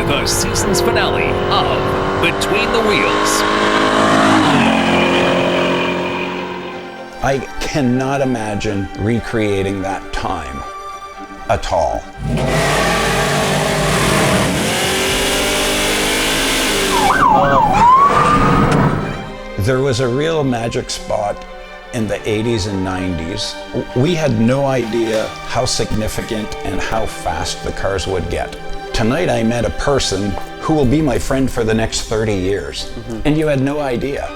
the season's finale of Between the Wheels. I cannot imagine recreating that time at all. There was a real magic spot in the 80s and 90s. We had no idea how significant and how fast the cars would get. Tonight I met a person who will be my friend for the next 30 years, and you had no idea.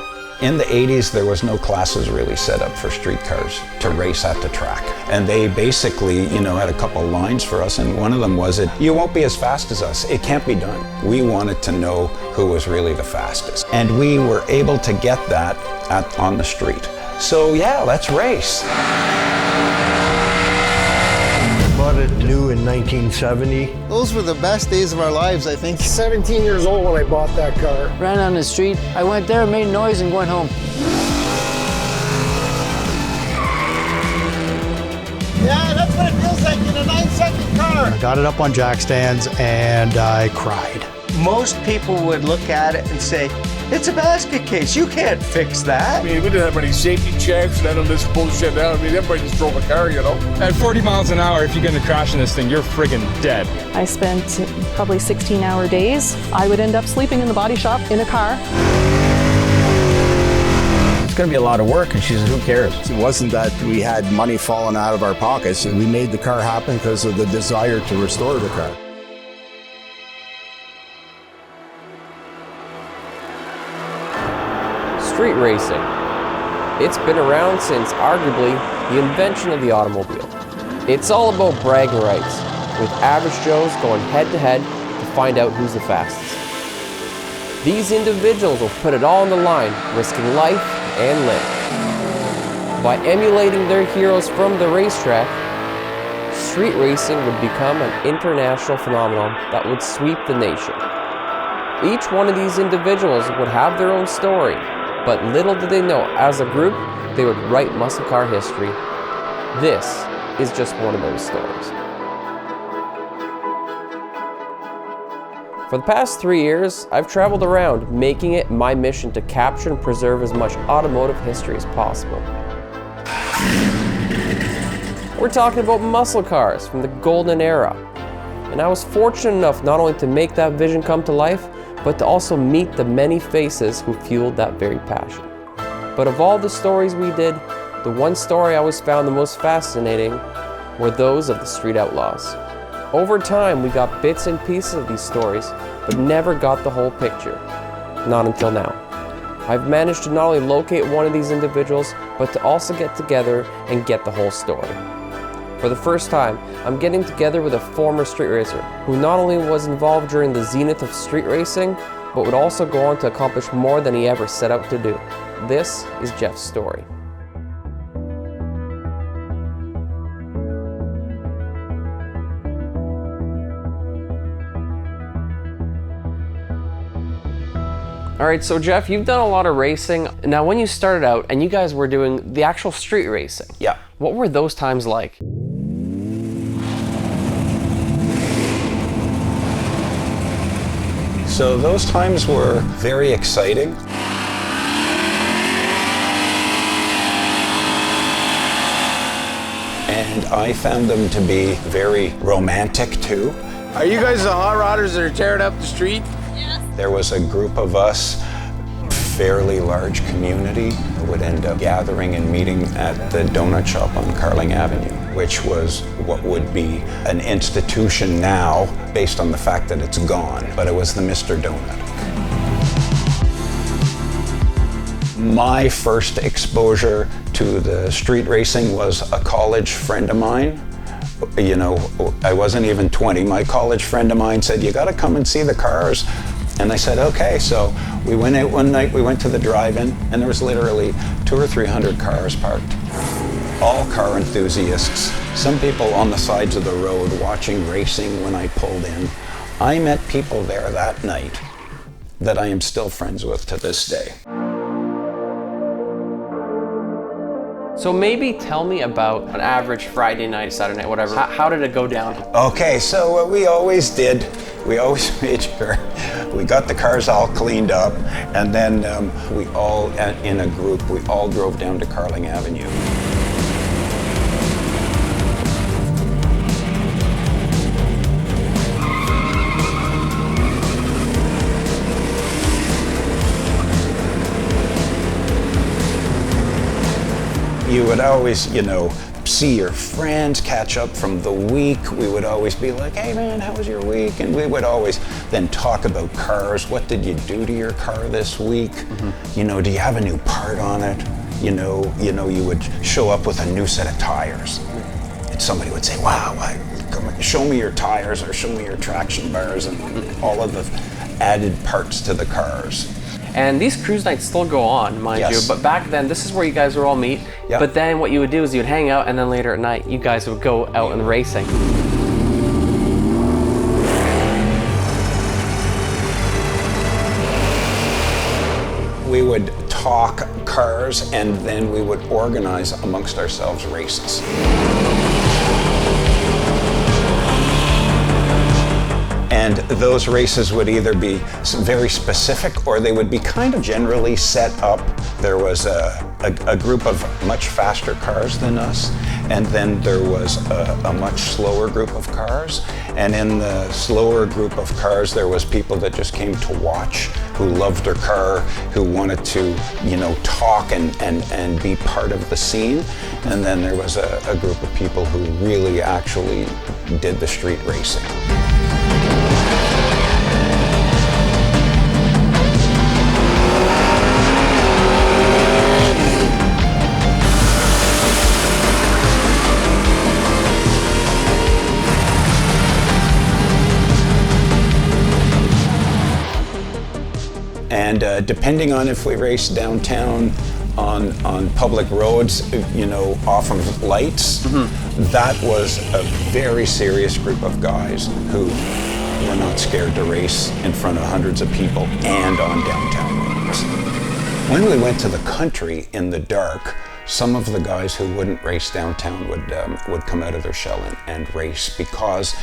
In the 80s, there was no classes really set up for street cars to race at the track. And they basically, had a couple lines for us, and one of them was, you won't be as fast as us. It can't be done. We wanted to know who was really the fastest. And we were able to get that on the street. So yeah, let's race. Bought it new in 1970. Those were the best days of our lives, I think. 17 years old when I bought that car. Ran on the street. I went there, made noise, and went home. Yeah, that's what it feels like in a 9-second car. I got it up on jack stands and I cried. Most people would look at it and say, it's a basket case, you can't fix that. I mean, we didn't have any safety checks and none of this bullshit down. I mean, everybody just drove a car, At 40 miles an hour, if you're gonna crash in this thing, you're friggin' dead. I spent probably 16-hour days. I would end up sleeping in the body shop in a car. It's gonna be a lot of work, and she said, who cares? It wasn't that we had money falling out of our pockets. We made the car happen because of the desire to restore the car. Street racing. It's been around since arguably the invention of the automobile. It's all about bragging rights, with average Joes going head to head to find out who's the fastest. These individuals will put it all on the line, risking life and limb. By emulating their heroes from the racetrack, street racing would become an international phenomenon that would sweep the nation. Each one of these individuals would have their own story, but little did they know, as a group, they would write muscle car history. This is just one of those stories. For the past 3 years, I've traveled around, making it my mission to capture and preserve as much automotive history as possible. We're talking about muscle cars from the golden era. And I was fortunate enough not only to make that vision come to life, but to also meet the many faces who fueled that very passion. But of all the stories we did, the one story I always found the most fascinating were those of the street outlaws. Over time, we got bits and pieces of these stories, but never got the whole picture. Not until now. I've managed to not only locate one of these individuals, but to also get together and get the whole story. For the first time, I'm getting together with a former street racer who not only was involved during the zenith of street racing, but would also go on to accomplish more than he ever set out to do. This is Jeff's story. All right, so Jeff, you've done a lot of racing. Now, when you started out and you guys were doing the actual street racing, Yeah. what were those times like? So those times were very exciting. And I found them to be very romantic too. Are you guys the hot rodders that are tearing up the street? There was a group of us, fairly large community, who would end up gathering and meeting at the donut shop on Carling Avenue, which was what would be an institution now based on the fact that it's gone, but it was the Mr. Donut. My first exposure to the street racing was a college friend of mine. I wasn't even 20. My college friend of mine said, you gotta come and see the cars. And I said, okay. So we went out one night, we went to the drive-in, and there was literally 200 or 300 cars parked. All car enthusiasts, some people on the sides of the road watching racing when I pulled in. I met people there that night that I am still friends with to this day. So maybe tell me about an average Friday night, Saturday night, whatever. How did it go down? Okay, so what we always did We always made sure we got the cars all cleaned up, and then we all, in a group, we all drove down to Carling Avenue. You would always, see your friends, catch up from the week. We would always be like, hey man, how was your week? And we would always then talk about cars. What did you do to your car this week? Mm-hmm. Do you have a new part on it? You would show up with a new set of tires. And somebody would say, wow, show me your tires or show me your traction bars and all of the added parts to the cars. And these cruise nights still go on, mind you, but back then, this is where you guys would all meet. Yep. But then what you would do is you would hang out, and then later at night, you guys would go out and racing. We would talk cars, and then we would organize amongst ourselves races. And those races would either be very specific or they would be kind of generally set up. There was a group of much faster cars than us, and then there was a much slower group of cars. And in the slower group of cars, there was people that just came to watch, who loved their car, who wanted to, talk and be part of the scene. And then there was a group of people who really actually did the street racing. And depending on if we raced downtown on public roads, off of lights, that was a very serious group of guys who were not scared to race in front of hundreds of people and on downtown roads. When we went to the country in the dark, some of the guys who wouldn't race downtown would come out of their shell and race, because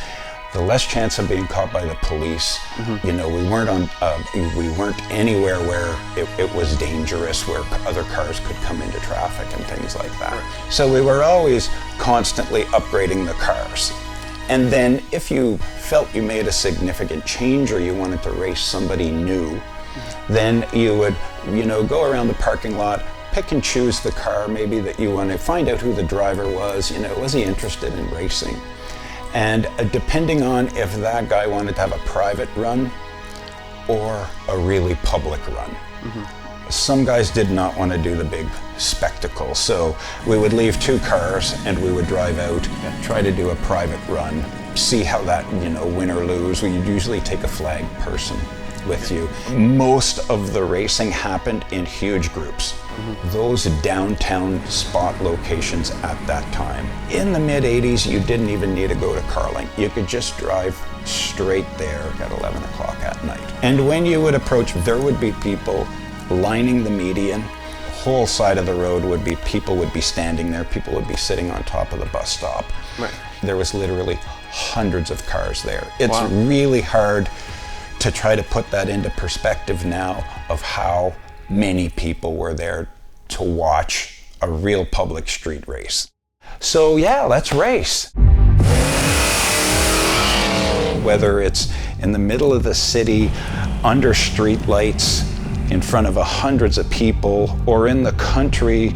the less chance of being caught by the police. We weren't anywhere where it was dangerous, where other cars could come into traffic and things like that. So we were always constantly upgrading the cars. And then if you felt you made a significant change or you wanted to race somebody new, then you would, go around the parking lot, pick and choose the car maybe that you want to find out who the driver was, was he interested in racing? And depending on if that guy wanted to have a private run or a really public run. Some guys did not want to do the big spectacle, so we would leave two cars and we would drive out, try to do a private run, see how that, win or lose. We usually take a flag person with you. Most of the racing happened in huge groups. Those downtown spot locations at that time. In the mid-'80s, you didn't even need to go to Carling. You could just drive straight there at 11 o'clock at night. And when you would approach, there would be people lining the median. The whole side of the road would be, people would be standing there, people would be sitting on top of the bus stop. Right. There was literally hundreds of cars there. It's really hard to try to put that into perspective now of how many people were there to watch a real public street race. So yeah, let's race. Whether it's in the middle of the city, under street lights, in front of hundreds of people, or in the country,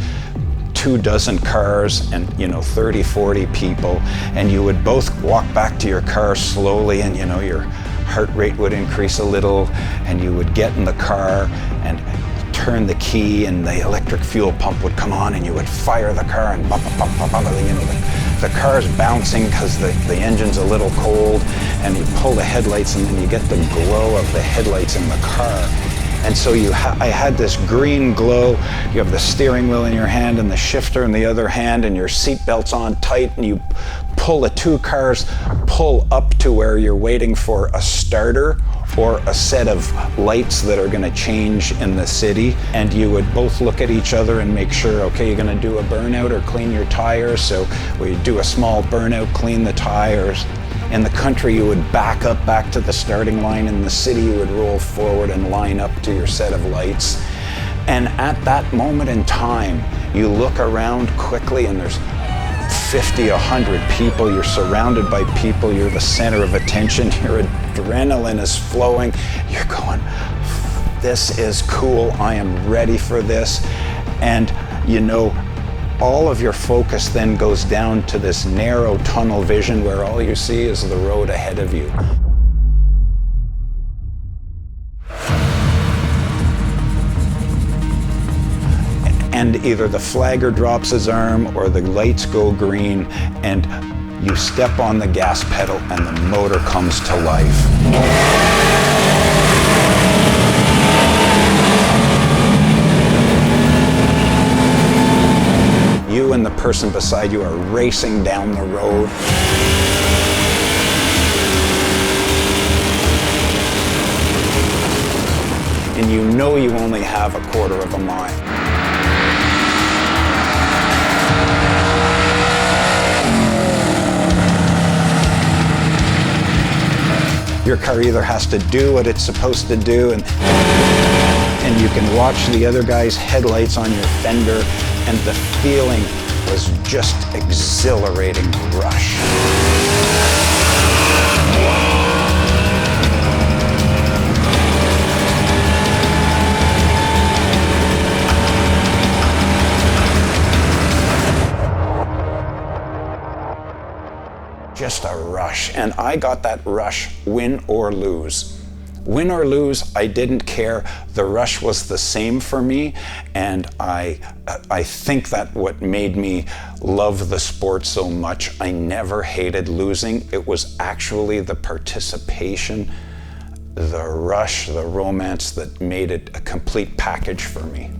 24 cars and 30, 40 people, and you would both walk back to your car slowly, and your heart rate would increase a little, and you would get in the car and turn the key, and the electric fuel pump would come on, and you would fire the car, and the car's bouncing because the engine's a little cold, and you pull the headlights, and then you get the glow of the headlights in the car. And so I had this green glow. You have the steering wheel in your hand and the shifter in the other hand, and your seat belt's on tight, and you two cars pull up to where you're waiting for a starter or a set of lights that are going to change in the city, and you would both look at each other and make sure, okay, you're going to do a burnout or clean your tires, so we do a small burnout, clean the tires. In the country, you would back to the starting line. In the city, you would roll forward and line up to your set of lights. And at that moment in time, you look around quickly and there's 50, 100 people. You're surrounded by people. You're the center of attention. Your adrenaline is flowing. You're going, this is cool. I am ready for this. And you know, all of your focus then goes down to this narrow tunnel vision where all you see is the road ahead of you. And either the flagger drops his arm or the lights go green and you step on the gas pedal and the motor comes to life. You and the person beside you are racing down the road. And you know you only have a quarter of a mile. Your car either has to do what it's supposed to do, and you can watch the other guy's headlights on your fender, and the feeling was just exhilarating rush. Just a rush, and I got that rush, win or lose. Win or lose, I didn't care. The rush was the same for me, and I think that what made me love the sport so much. I never hated losing. It was actually the participation, the rush, the romance that made it a complete package for me.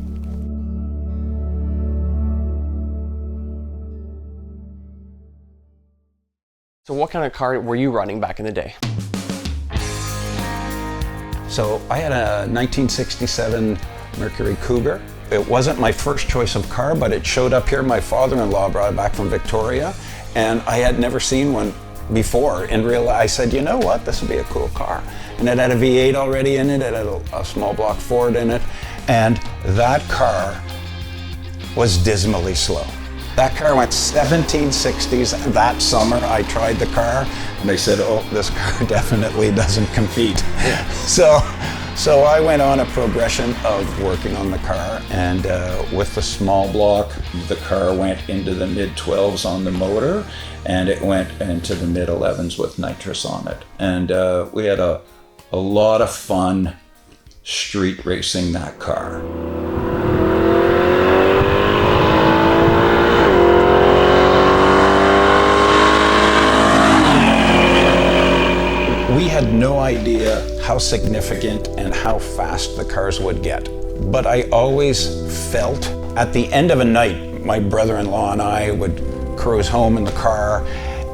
So what kind of car were you running back in the day? So I had a 1967 Mercury Cougar. It wasn't my first choice of car, but it showed up here. My father-in-law brought it back from Victoria, and I had never seen one before. In real life, I said, you know what, this would be a cool car. And it had a V8 already in it, it had a small block Ford in it, and that car was dismally slow. That car went 1760s. That summer I tried the car and they said, oh, this car definitely doesn't compete. Yeah. So I went on a progression of working on the car, and with the small block, the car went into the mid-12s on the motor, and it went into the mid-11s with nitrous on it. And we had a lot of fun street racing that car. We had no idea how significant and how fast the cars would get. But I always felt at the end of a night, my brother-in-law and I would cruise home in the car,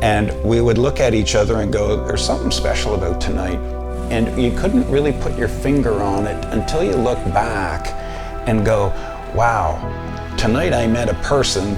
and we would look at each other and go, there's something special about tonight. And you couldn't really put your finger on it until you look back and go, wow, tonight I met a person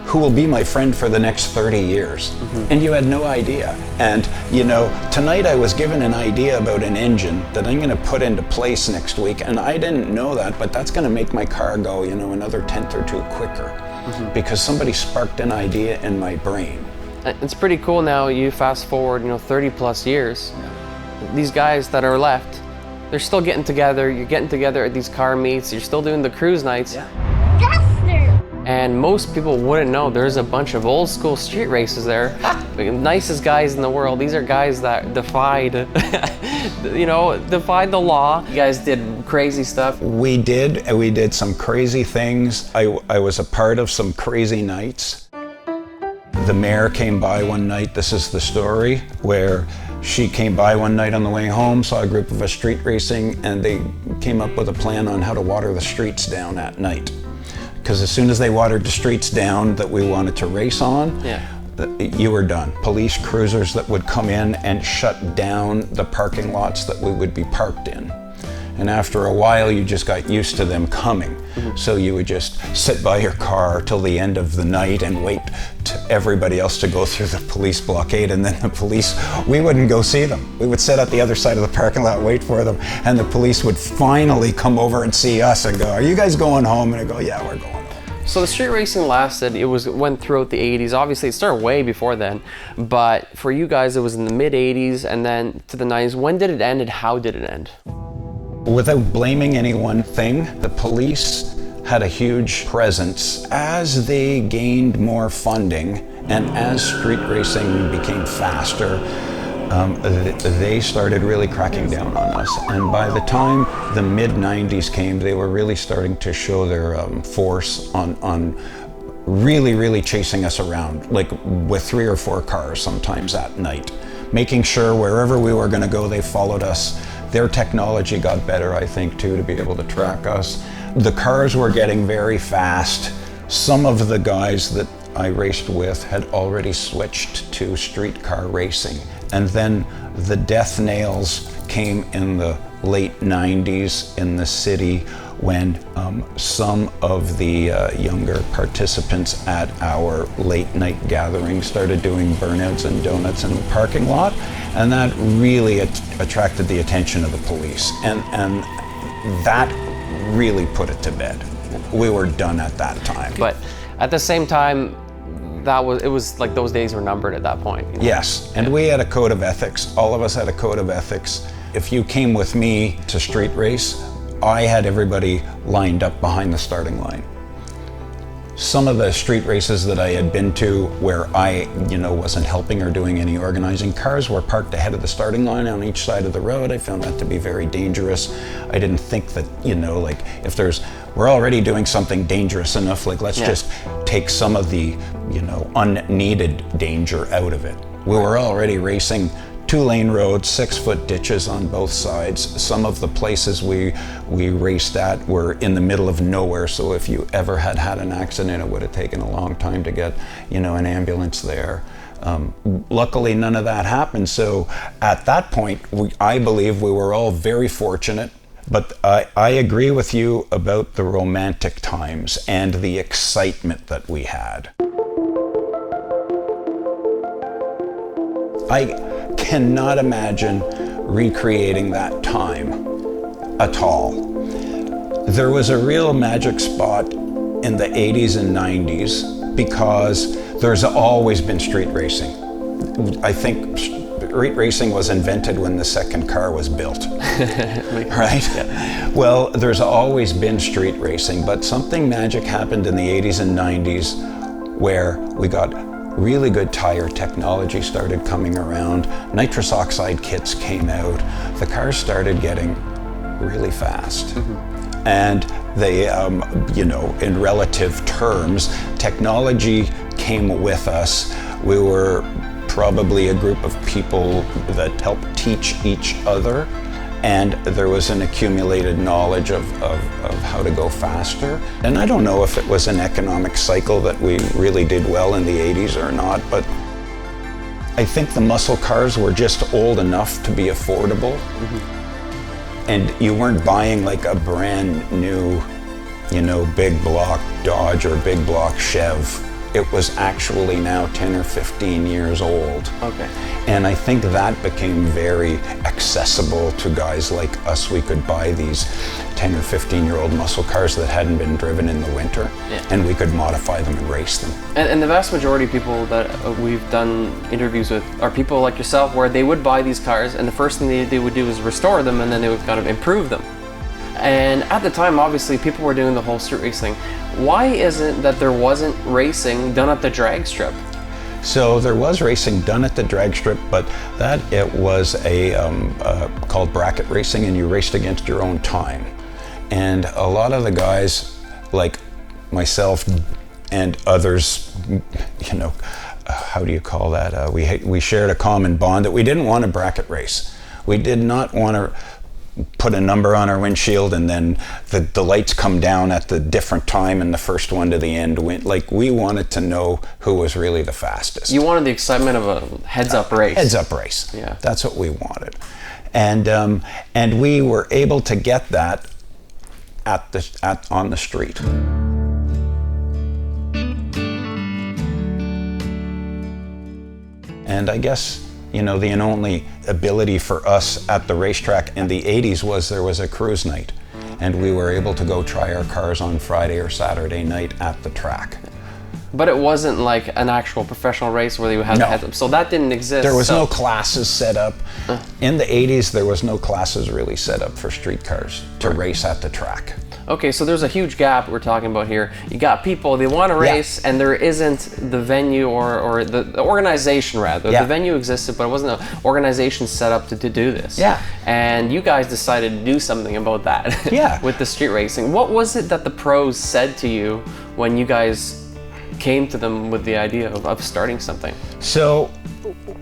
who will be my friend for the next 30 years. Mm-hmm. And you had no idea. And you know, tonight I was given an idea about an engine that I'm gonna put into place next week, and I didn't know that, but that's gonna make my car go, you know, another tenth or two quicker. Mm-hmm. Because somebody sparked an idea in my brain. It's pretty cool now, you fast forward, you know, 30 plus years. Yeah. These guys that are left, they're still getting together, you're getting together at these car meets, you're still doing the cruise nights. Yeah. And most people wouldn't know there's a bunch of old school street races there. The nicest guys in the world. These are guys that defied, you know, defied the law. You guys did crazy stuff. We did some crazy things. I was a part of some crazy nights. The mayor came by one night, this is the story, where she came by one night on the way home, saw a group of us street racing, and they came up with a plan on how to water the streets down at night. Because as soon as they watered the streets down that we wanted to race on, yeah, you were done. Police cruisers that would come in and shut down the parking lots that we would be parked in. And after a while, you just got used to them coming. So you would just sit by your car till the end of the night and wait to everybody else to go through the police blockade. And then the police, we wouldn't go see them. We would sit at the other side of the parking lot, wait for them. And the police would finally come over and see us and go, "Are you guys going home?" And I go, "Yeah, we're going home." So the street racing lasted, went throughout the 80s. Obviously it started way before then, but for you guys it was in the mid 80s and then to the 90s. When did it end and how did it end? Without blaming any one thing, the police had a huge presence as they gained more funding and as street racing became faster. They started really cracking down on us, and by the time the mid-90s came, they were really starting to show their force on really chasing us around, like with 3 or 4 cars sometimes at night, making sure wherever we were going to go, they followed us. Their technology got better, I think, too, to be able to track us. The cars were getting very fast. Some of the guys that I raced with had already switched to street car racing. And then the death nails came in the late 90s in the city when some of the younger participants at our late night gatherings started doing burnouts and donuts in the parking lot. And that really attracted the attention of the police. And that really put it to bed. We were done at that time. But at the same time, it was like those days were numbered at that point. You know? Yes, and we had a code of ethics. All of us had a code of ethics. If you came with me to street race, I had everybody lined up behind the starting line. Some of the street races that I had been to where I, wasn't helping or doing any organizing, cars were parked ahead of the starting line on each side of the road. I found that to be very dangerous. I didn't think that, if we're already doing something dangerous enough, let's just take some of the, unneeded danger out of it. We were already racing 2-lane roads, 6-foot ditches on both sides. Some of the places we raced at were in the middle of nowhere, so if you ever had an accident, it would have taken a long time to get, an ambulance there. Luckily, none of that happened, so at that point, I believe we were all very fortunate. But I agree with you about the romantic times and the excitement that we had. I cannot imagine recreating that time at all. There was a real magic spot in the 80s and 90s because there's always been street racing. I think street racing was invented when the second car was built, right? Yeah. Well, there's always been street racing, but something magic happened in the 80s and 90s where we got really good tire technology started coming around, nitrous oxide kits came out, the cars started getting really fast. And they, in relative terms, technology came with us. We were probably a group of people that helped teach each other, and there was an accumulated knowledge of how to go faster. And I don't know if it was an economic cycle that we really did well in the 80s or not, but I think the muscle cars were just old enough to be affordable. And you weren't buying like a brand new, big block Dodge or big block Chev. It was actually now 10 or 15 years old. Okay. And I think that became very accessible to guys like us. We could buy these 10 or 15-year-old muscle cars that hadn't been driven in the winter, and we could modify them and race them. And the vast majority of people that we've done interviews with are people like yourself where they would buy these cars and the first thing they would do is restore them and then they would kind of improve them. And at the time, obviously, people were doing the whole street racing. Why is it that there wasn't racing done at the drag strip? So there was racing done at the drag strip, but it was called bracket racing, and you raced against your own time. And a lot of the guys, like myself and others, how do you call that? We shared a common bond that we didn't want to bracket race. We did not want to put a number on our windshield, and then the lights come down at the different time, and the first one to the end went. Like, we wanted to know who was really the fastest. You wanted the excitement of a heads-up race. Heads-up race. Yeah. That's what we wanted. And we were able to get that on the street. And I guess, you know, the only ability for us at the racetrack in the 80s was there was a cruise night. And we were able to go try our cars on Friday or Saturday night at the track. But it wasn't like an actual professional race where you had No. the heads up. So that didn't exist. There was no classes set up. In the 80s, there was no classes really set up for street cars to race at the track. Okay, so there's a huge gap we're talking about here. You got people, they want to race, and there isn't the venue or the organization, rather. Yeah. The venue existed, but it wasn't an organization set up to do this. Yeah. And you guys decided to do something about that. Yeah. With the street racing. What was it that the pros said to you when you guys came to them with the idea of starting something? So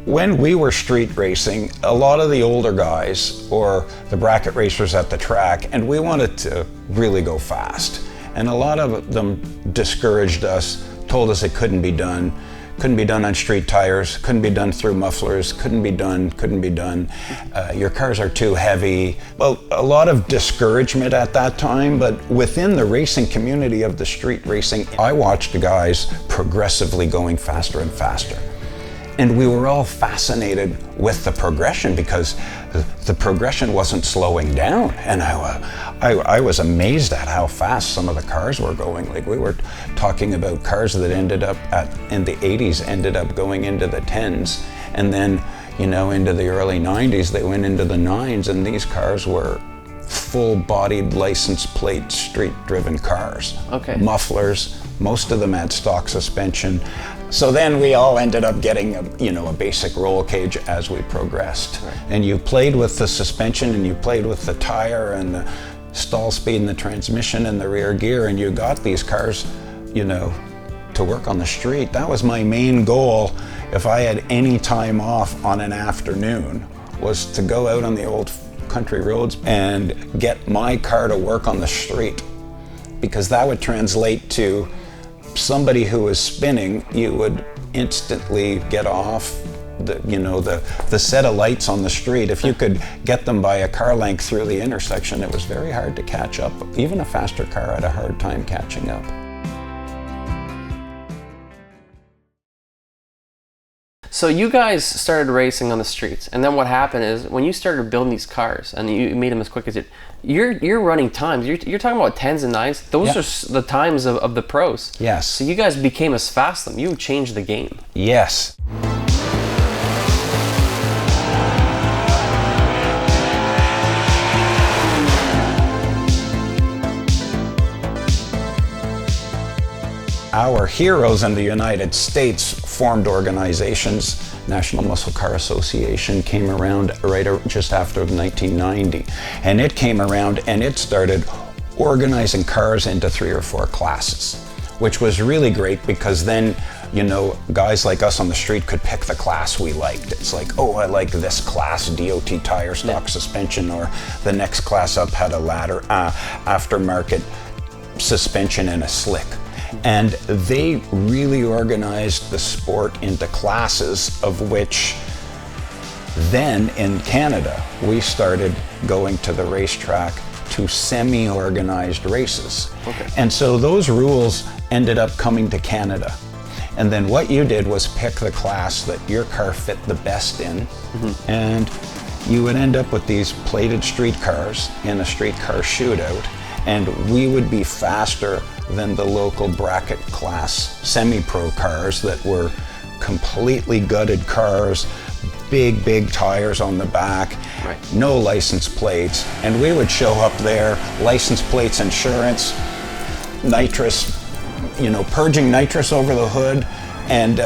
when we were street racing, a lot of the older guys or the bracket racers at the track, and we wanted to really go fast. And a lot of them discouraged us, told us it couldn't be done on street tires, couldn't be done through mufflers, couldn't be done. Your cars are too heavy. Well, a lot of discouragement at that time, but within the racing community of the street racing, I watched the guys progressively going faster and faster. And we were all fascinated with the progression because the progression wasn't slowing down. And I was amazed at how fast some of the cars were going. Like, we were talking about cars that ended up in the 80s, ended up going into the 10s. And then, you know, into the early 90s, they went into the 9s, and these cars were full-bodied, license plate, street-driven cars. Okay. Mufflers, most of them had stock suspension. So then we all ended up getting a basic roll cage as we progressed. Right. And you played with the suspension, and you played with the tire and the stall speed and the transmission and the rear gear, and you got these cars, you know, to work on the street. That was my main goal if I had any time off on an afternoon, was to go out on the old country roads and get my car to work on the street, because that would translate to somebody who was spinning. You would instantly get off the set of lights on the street. If you could get them by a car length through the intersection, it was very hard to catch up. Even a faster car had a hard time catching up. So you guys started racing on the streets, and then what happened is when you started building these cars and you made them as quick as it, you're running times. You're talking about 10s and 9s. Those are the times of the pros. Yes. So you guys became as fast as them. You changed the game. Yes. Our heroes in the United States formed organizations. National Muscle Car Association came around just after 1990. And it came around and it started organizing cars into 3 or 4 classes, which was really great because then, you know, guys like us on the street could pick the class we liked. It's like, oh, I like this class, DOT tire, stock suspension, or the next class up had a ladder, aftermarket suspension and a slick. And they really organized the sport into classes, of which then in Canada, we started going to the racetrack to semi-organized races. Okay. And so those rules ended up coming to Canada. And then what you did was pick the class that your car fit the best in. Mm-hmm. And you would end up with these plated street cars in a street car shootout. And we would be faster than the local bracket class semi-pro cars that were completely gutted cars, big tires on the back, right. No license plates. And we would show up there, license plates, insurance, nitrous, purging nitrous over the hood. And,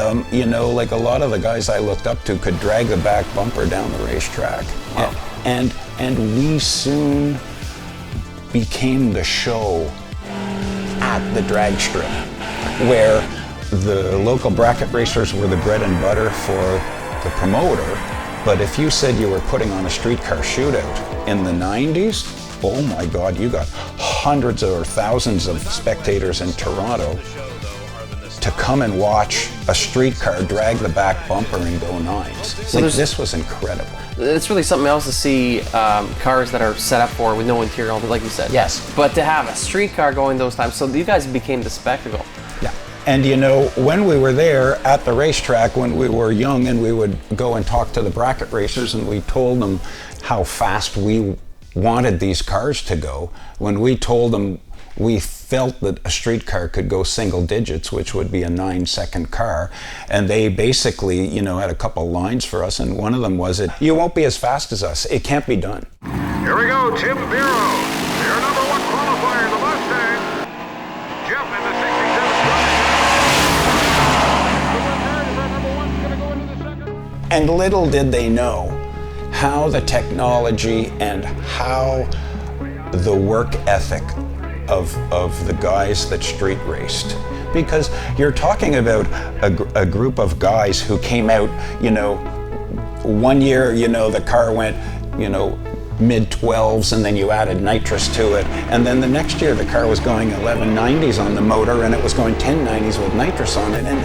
like a lot of the guys I looked up to could drag the back bumper down the racetrack. Wow. And we soon became the show at the drag strip, where the local bracket racers were the bread and butter for the promoter, But if you said you were putting on a streetcar shootout in the 90s, oh my God, you got hundreds or thousands of spectators in Toronto to come and watch a streetcar drag the back bumper and go nines. So this was incredible. It's really something else to see cars that are set up for with no interior, like you said. Yes. But to have a streetcar going those times, so you guys became the spectacle. Yeah. And you know, when we were there at the racetrack, when we were young, and we would go and talk to the bracket racers, and we told them how fast we wanted these cars to go. When we told them we felt that a streetcar could go single digits, which would be a 9-second car, and they basically, you know, had a couple lines for us, and one of them was, you won't be as fast as us. It can't be done. Here we go, Tim Vero, your number one qualifier, the Mustang. Jeff in the 67. And little did they know how the technology and how the work ethic of the guys that street raced. Because you're talking about a group of guys who came out, you know, one year, you know, the car went, you know, mid-12s, and then you added nitrous to it. And then the next year the car was going 1190s on the motor, and it was going 1090s with nitrous on it. And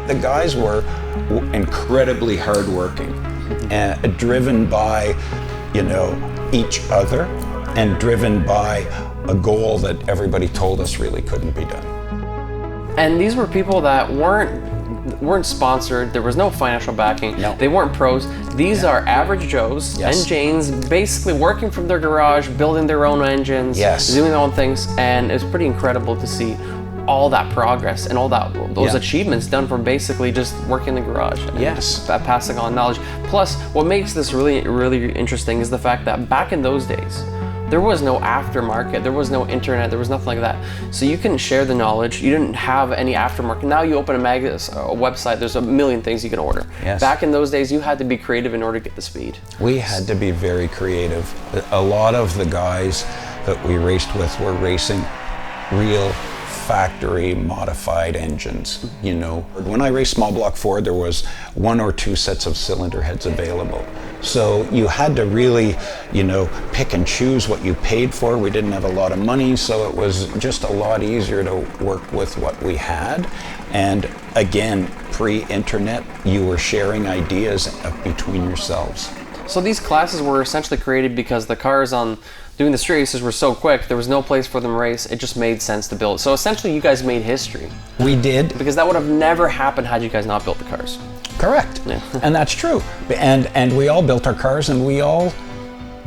the guys were incredibly hardworking and driven by, you know, each other, and driven by a goal that everybody told us really couldn't be done. And these were people that weren't sponsored. There was no financial backing. No. They weren't pros. These are average Joes and Janes, basically working from their garage, building their own engines, doing their own things. And it's pretty incredible to see all that progress and all those achievements done from basically just working in the garage and passing on knowledge. Plus, what makes this really, really interesting is the fact that back in those days, there was no aftermarket, there was no internet, there was nothing like that. So you couldn't share the knowledge, you didn't have any aftermarket. Now you open a website, there's a million things you can order. Yes. Back in those days, you had to be creative in order to get the speed. We had to be very creative. A lot of the guys that we raced with were racing real factory modified engines. You know, when I raced small block Ford, there was 1 or 2 sets of cylinder heads available. So you had to really, you know, pick and choose what you paid for. We didn't have a lot of money, so it was just a lot easier to work with what we had. And again, pre-internet, you were sharing ideas between yourselves. So these classes were essentially created because the cars on doing the street races were so quick, there was no place for them to race, it just made sense to build. So essentially you guys made history. We did. Because that would have never happened had you guys not built the cars. Correct. Yeah. And that's true. And we all built our cars, and we all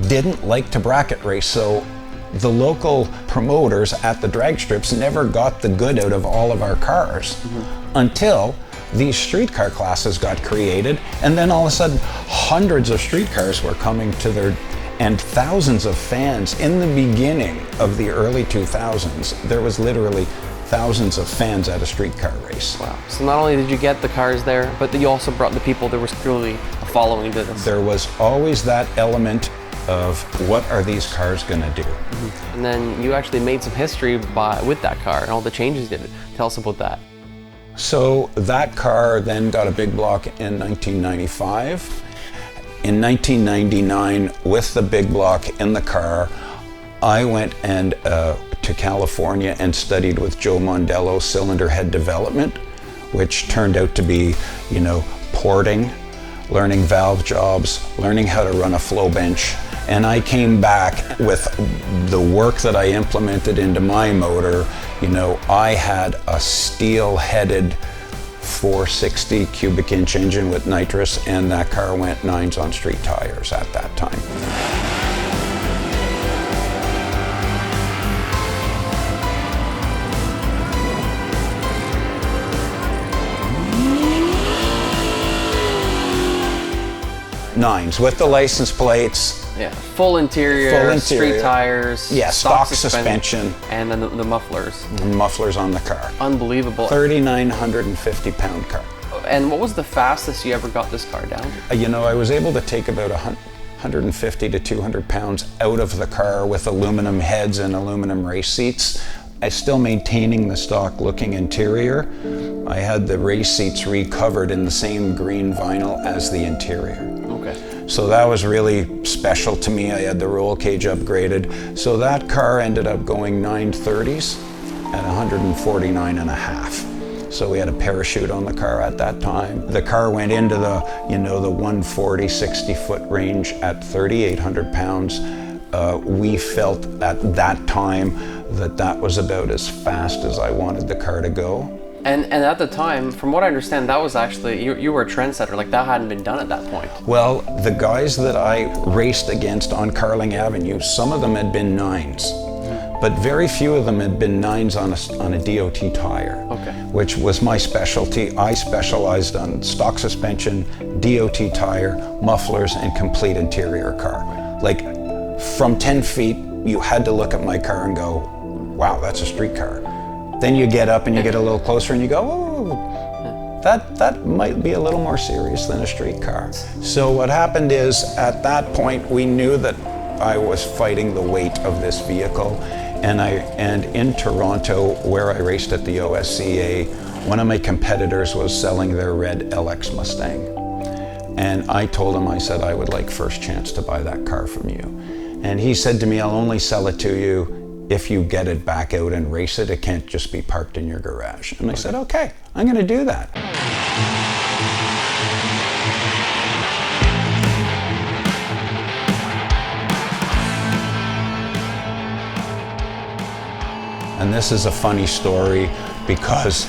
didn't like to bracket race. So the local promoters at the drag strips never got the good out of all of our cars until these streetcar classes got created. And then all of a sudden, hundreds of streetcars were coming to their, and thousands of fans. In the beginning of the early 2000s, there was literally thousands of fans at a streetcar race. Wow. So not only did you get the cars there, but you also brought the people. There was clearly a following to this. There was always that element of what are these cars going to do? And then you actually made some history with that car and all the changes you did. Tell us about that. So that car then got a big block in 1995. In 1999, with the big block in the car, I went and to California and studied with Joe Mondello cylinder head development, which turned out to be, you know, porting, learning valve jobs, learning how to run a flow bench. And I came back with the work that I implemented into my motor. You know, I had a steel-headed 460 cubic inch engine with nitrous, and that car went 9s on street tires at that time. Nines with the license plates. Yeah, full interior, street tires. Yeah, stock suspension. And then the mufflers. The mufflers on the car. Unbelievable. 3,950 pound car. And what was the fastest you ever got this car down? You know, I was able to take about 150 to 200 pounds out of the car with aluminum heads and aluminum race seats. I still maintaining the stock looking interior. I had the race seats recovered in the same green vinyl as the interior. Okay. So that was really special to me. I had the roll cage upgraded. So that car ended up going 930s at 149 and a half. So we had a parachute on the car at that time. The car went into the 140, 60 foot range at 3,800 pounds. We felt at that time that was about as fast as I wanted the car to go. And at the time, from what I understand, that was actually, you were a trendsetter, like that hadn't been done at that point. Well, the guys that I raced against on Carling Avenue, some of them had been 9s. But very few of them had been 9s on a DOT tire, which was my specialty. I specialized on stock suspension, DOT tire, mufflers, and complete interior car. Like from 10 feet, you had to look at my car and go, wow, that's a street car. Then you get up and you get a little closer and you go, oh, that might be a little more serious than a street car. So what happened is, at that point, we knew that I was fighting the weight of this vehicle. And in Toronto, where I raced at the OSCA, one of my competitors was selling their red LX Mustang. And I told him, I said, I would like first chance to buy that car from you. And he said to me, I'll only sell it to you if you get it back out and race it. It can't just be parked in your garage. And I said, okay, I'm gonna do that. And this is a funny story because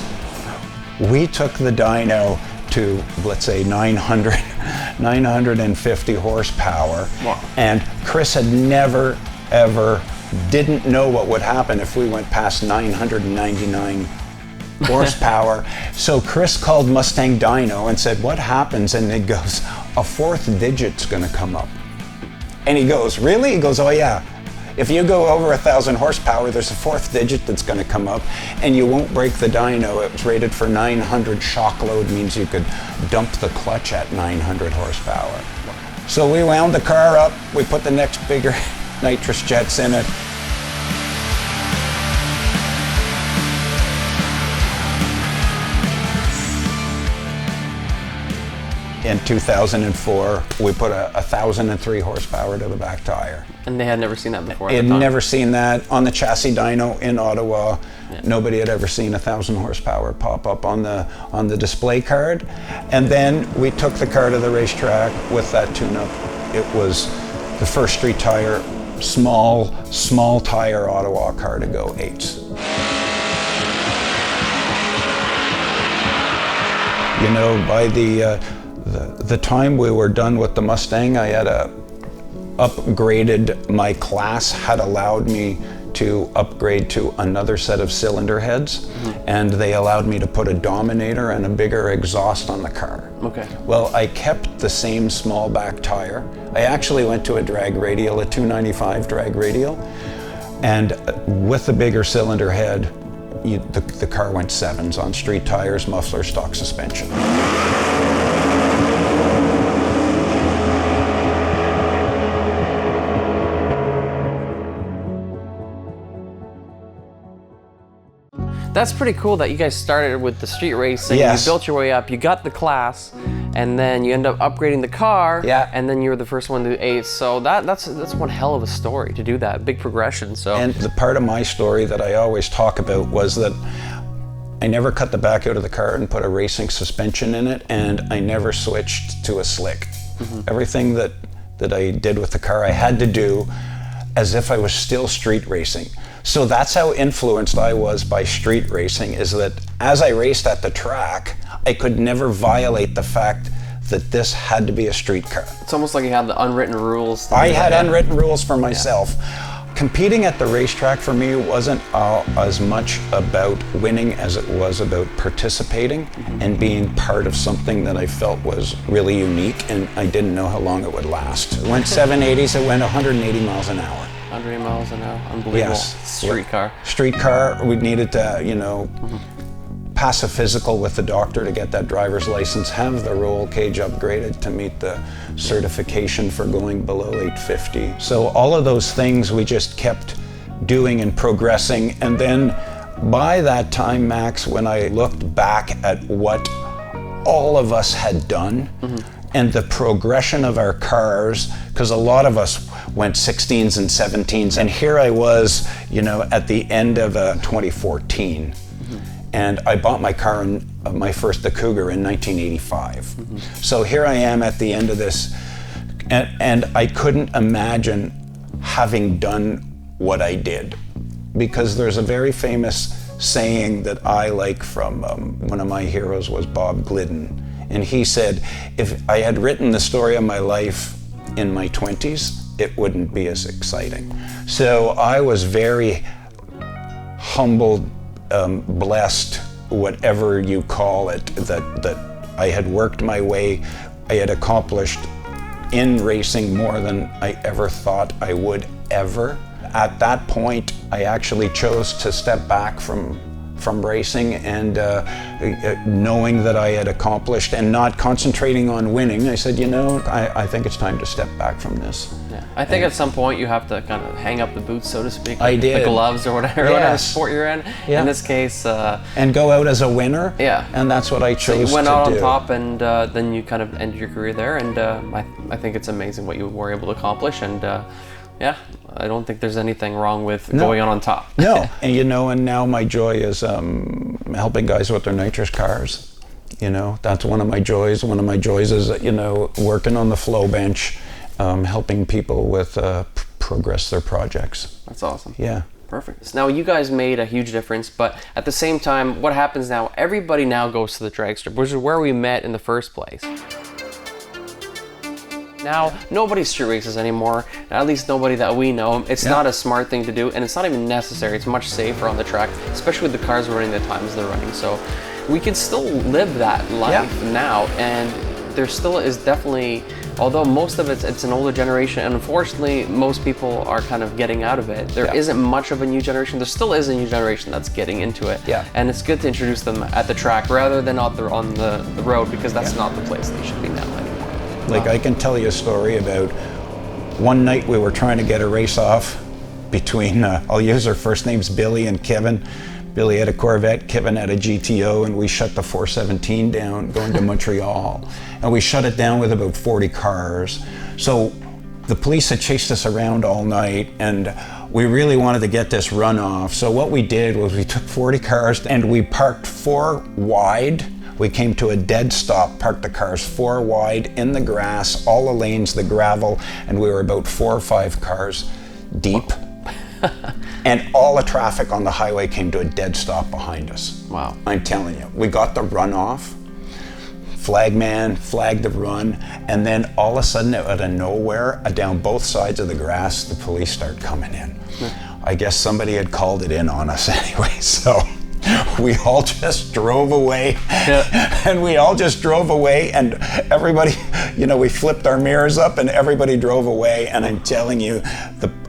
we took the dyno to, let's say, 950 horsepower. Wow. And Chris had never, ever, didn't know what would happen if we went past 999 horsepower. So Chris called Mustang Dyno and said, what happens? And it goes, a fourth digit's gonna come up. And he goes, really? He goes, oh yeah. If you go over 1,000 horsepower, there's a fourth digit that's going to come up, and you won't break the dyno. It was rated for 900 shock load, means you could dump the clutch at 900 horsepower. So we wound the car up, we put the next bigger nitrous jets in it. In 2004, we put a 1,003 horsepower to the back tire. And they had never seen that before? They had never seen that on the chassis dyno in Ottawa. Yeah. Nobody had ever seen 1,000 horsepower pop up on the display card. And then we took the car to the racetrack with that tune-up. It was the first street tire, small tire Ottawa car to go 8s. You know, by the time we were done with the Mustang, I had upgraded, my class had allowed me to upgrade to another set of cylinder heads, and they allowed me to put a Dominator and a bigger exhaust on the car. Okay. Well, I kept the same small back tire. I actually went to a drag radial, a 295 drag radial, and with the bigger cylinder head, the car went 7s on street tires, muffler, stock suspension. That's pretty cool that you guys started with the street racing, yes. You built your way up, you got the class, and then you end up upgrading the car, yeah. And then you were the first one to do 8s. So that's one hell of a story to do that, big progression. So. And the part of my story that I always talk about was that I never cut the back out of the car and put a racing suspension in it, and I never switched to a slick. Everything that I did with the car I had to do as if I was still street racing. So that's how influenced I was by street racing, is that as I raced at the track, I could never violate the fact that this had to be a street car. It's almost like you had the unwritten rules. I had unwritten rules for myself. Yeah. Competing at the racetrack for me wasn't as much about winning as it was about participating and being part of something that I felt was really unique, and I didn't know how long it would last. It went 780s, it went 180 miles an hour. 180 miles an hour, unbelievable. Yes. Street car. Street car, we needed to, pass a physical with the doctor to get that driver's license, have the roll cage upgraded to meet the certification for going below 850. So all of those things we just kept doing and progressing. And then by that time, Max, when I looked back at what all of us had done, and the progression of our cars, because a lot of us went 16s and 17s, and here I was, you know, at the end of 2014, and I bought my car, the Cougar, in 1985. So here I am at the end of this, and I couldn't imagine having done what I did, because there's a very famous saying that I like from one of my heroes was Bob Glidden. And he said, if I had written the story of my life in my 20s, it wouldn't be as exciting. So I was very humbled, blessed, whatever you call it, that I had worked my way, I had accomplished in racing more than I ever thought I would ever. At that point, I actually chose to step back from racing, and knowing that I had accomplished and not concentrating on winning, I said, you know, I think it's time to step back from this. Yeah. I think at some point you have to kind of hang up the boots, so to speak. I did. The gloves or whatever, whatever sport you're in. Yeah. In this case. And go out as a winner. Yeah. And that's what I chose to do. So you went out on top, and then you kind of ended your career there, and I think it's amazing what you were able to accomplish, and yeah, I don't think there's anything wrong with going on top. No, and you know, and now my joy is helping guys with their nitrous cars. You know, that's one of my joys. One of my joys is, you know, working on the flow bench, helping people with progress their projects. That's awesome. Yeah. Perfect. Now you guys made a huge difference, but at the same time, what happens now, everybody now goes to the drag strip, which is where we met in the first place. Now, nobody street races anymore, at least nobody that we know. It's not a smart thing to do, and it's not even necessary. It's much safer on the track, especially with the cars running the times they're running. So we can still live that life now, and there still is definitely, although most of it's an older generation, and unfortunately most people are kind of getting out of it. There isn't much of a new generation. There still is a new generation that's getting into it. And it's good to introduce them at the track rather than out there on the road, because that's not the place they should be now anymore. Like, I can tell you a story about one night we were trying to get a race off between, I'll use their first names, Billy and Kevin. Billy had a Corvette, Kevin had a GTO, and we shut the 417 down going to Montreal. And we shut it down with about 40 cars. So the police had chased us around all night, and we really wanted to get this run off. So what we did was we took 40 cars and we parked 4 wide. We came to a dead stop, parked the cars 4 wide in the grass, all the lanes, the gravel, and we were about 4 or 5 cars deep. And all the traffic on the highway came to a dead stop behind us. Wow. I'm telling you, we got the runoff, flagman flagged the run, and then all of a sudden, out of nowhere, down both sides of the grass, the police start coming in. I guess somebody had called it in on us anyway, so we all just drove away. And we all just drove away, and everybody, you know, we flipped our mirrors up and everybody drove away. And I'm telling you,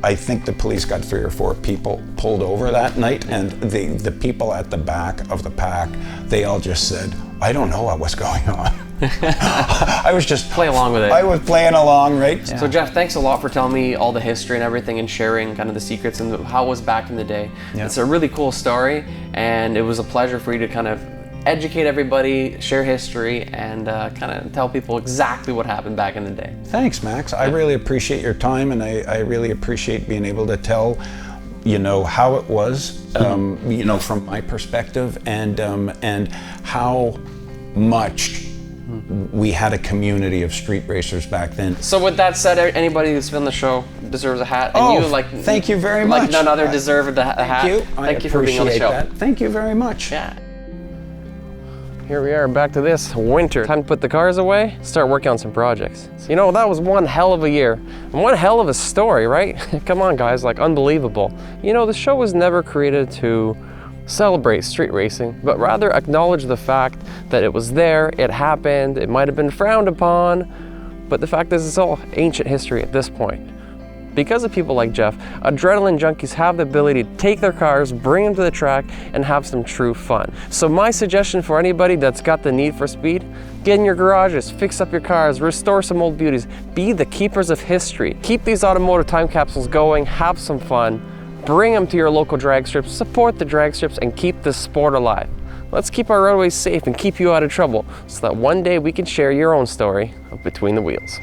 I think the police got 3 or 4 people pulled over that night, and the people at the back of the pack, they all just said, I don't know what was going on. I was just play along with it. I was playing along, right? Yeah. So Jeff, thanks a lot for telling me all the history and everything, and sharing kind of the secrets and how it was back in the day. It's a really cool story, and it was a pleasure for you to kind of educate everybody, share history, and kind of tell people exactly what happened back in the day. Thanks, Max. I really appreciate your time, and I really appreciate being able to tell, you know, how it was, you know, from my perspective, and how much we had a community of street racers back then. So with that said, anybody who's been on the show deserves a hat, and you, like, thank you very much. Like none other deserve the hat. Thank you. Thank you for being on the show. That. Thank you very much. Yeah. Here we are back to this winter. Time to put the cars away, start working on some projects. So, you know, that was one hell of a year, and one hell of a story, right? Come on, guys, like, unbelievable. You know, the show was never created to celebrate street racing, but rather acknowledge the fact that it was there, it happened, it might have been frowned upon, but the fact is it's all ancient history at this point. Because of people like Jeff, adrenaline junkies have the ability to take their cars, bring them to the track, and have some true fun. So my suggestion for anybody that's got the need for speed, get in your garages, fix up your cars, restore some old beauties, be the keepers of history. Keep these automotive time capsules going, have some fun, bring them to your local drag strips, support the drag strips, and keep this sport alive. Let's keep our roadways safe and keep you out of trouble so that one day we can share your own story of Between the Wheels.